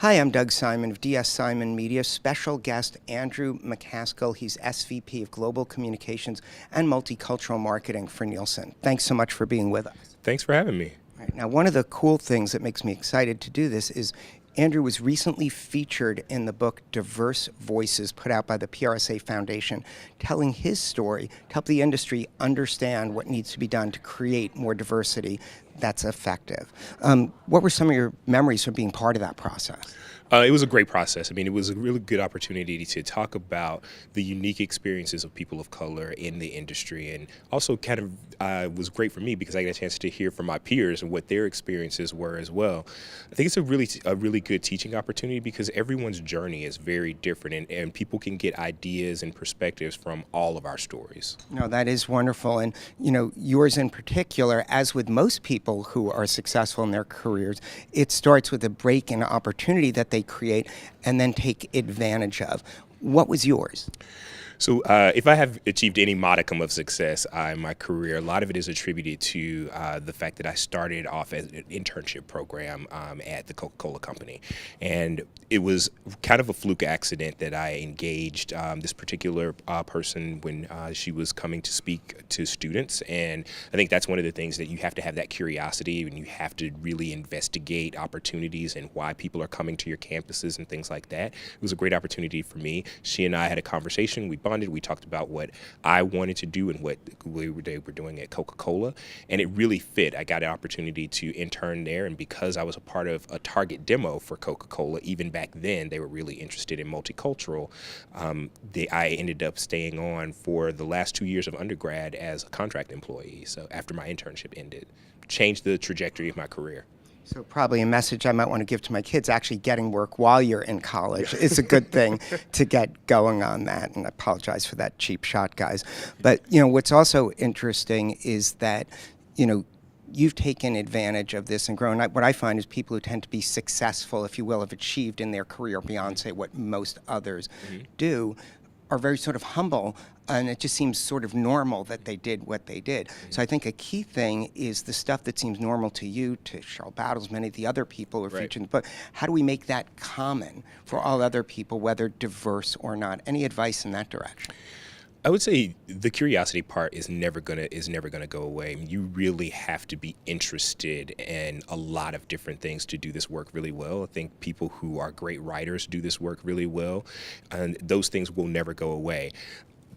Hi, I'm Doug Simon of DS Simon Media. Special guest Andrew McCaskill. He's SVP of Global Communications and Multicultural Marketing for Nielsen. Thanks so much for being with us. Thanks for having me. All right, now, one of the cool things that makes me excited to do this is Andrew was recently featured in the book Diverse Voices, put out by the PRSA Foundation, telling his story to help the industry understand what needs to be done to create more diversity that's effective. What were some of your memories from being part of that process? It was a great process. I mean, it was a really good opportunity to talk about the unique experiences of people of color in the industry, and also kind of was great for me because I got a chance to hear from my peers and what their experiences were as well. I think it's a really good teaching opportunity because everyone's journey is very different, and people can get ideas and perspectives from all of our stories. No, that is wonderful. And, yours in particular, as with most people who are successful in their careers, it starts with a break and opportunity that they create and then take advantage of. What was yours? So if I have achieved any modicum of success in my career, a lot of it is attributed to the fact that I started off as an internship program at the Coca Cola company. And it was kind of a fluke accident that I engaged this particular person when she was coming to speak to students. And I think that's one of the things that you have to have that curiosity, and you have to really investigate opportunities and why people are coming to your campuses and things like that. It was a great opportunity for me. She and I had a conversation. We bonded. We talked about what I wanted to do and what they were doing at Coca Cola, and it really fit. I got an opportunity to intern there, and because I was a part of a target demo for Coca Cola, even back then, they were really interested in multicultural. I ended up staying on for the last 2 years of undergrad as a contract employee. So after my internship ended, changed the trajectory of my career. So probably a message I might want to give to my kids: actually getting work while you're in college is a good thing to get going on that. And I apologize for that cheap shot, guys. But, what's also interesting is that, you've taken advantage of this and grown. What I find is people who tend to be successful, if you will, have achieved in their career beyond, say, what most others do, are very sort of humble, and it just seems sort of normal that they did what they did. So I think a key thing is the stuff that seems normal to you, to Cheryl Battles, many of the other people who are featured in the book. How do we make that common for all other people, whether diverse or not? Any advice in that direction? I would say the curiosity part is never gonna go away. I mean, you really have to be interested in a lot of different things to do this work really well. I think people who are great writers do this work really well, and those things will never go away.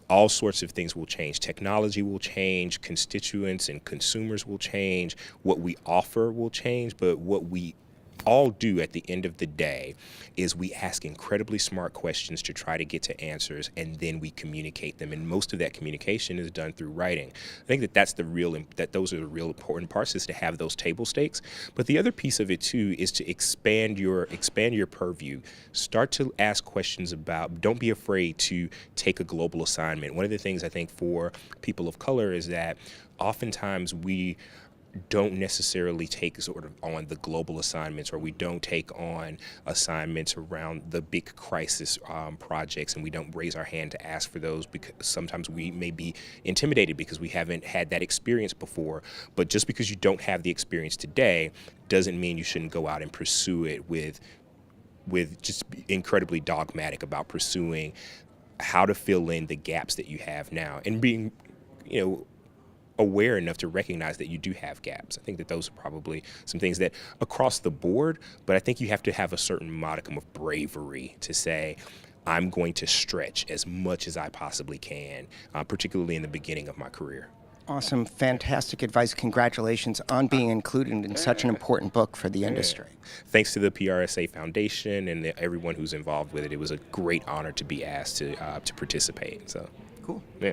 All sorts of things will change. Technology will change, constituents and consumers will change, what we offer will change, but what we all do at the end of the day is we ask incredibly smart questions to try to get to answers, and then we communicate them. And most of that communication is done through writing. I think that those are the real important parts, is to have those table stakes. But the other piece of it too is to expand your purview. Start to ask questions about. Don't be afraid to take a global assignment. One of the things I think for people of color is that oftentimes we don't necessarily take sort of on the global assignments, or we don't take on assignments around the big crisis projects, and we don't raise our hand to ask for those because sometimes we may be intimidated because we haven't had that experience before. But just because you don't have the experience today doesn't mean you shouldn't go out and pursue it with just incredibly dogmatic about pursuing how to fill in the gaps that you have now, and being, aware enough to recognize that you do have gaps. I think that those are probably some things that across the board, but I think you have to have a certain modicum of bravery to say, I'm going to stretch as much as I possibly can, particularly in the beginning of my career. Awesome, fantastic advice. Congratulations on being included in such an important book for the industry. Thanks to the PRSA Foundation and everyone who's involved with it. It was a great honor to be asked to participate. So, cool. Yeah.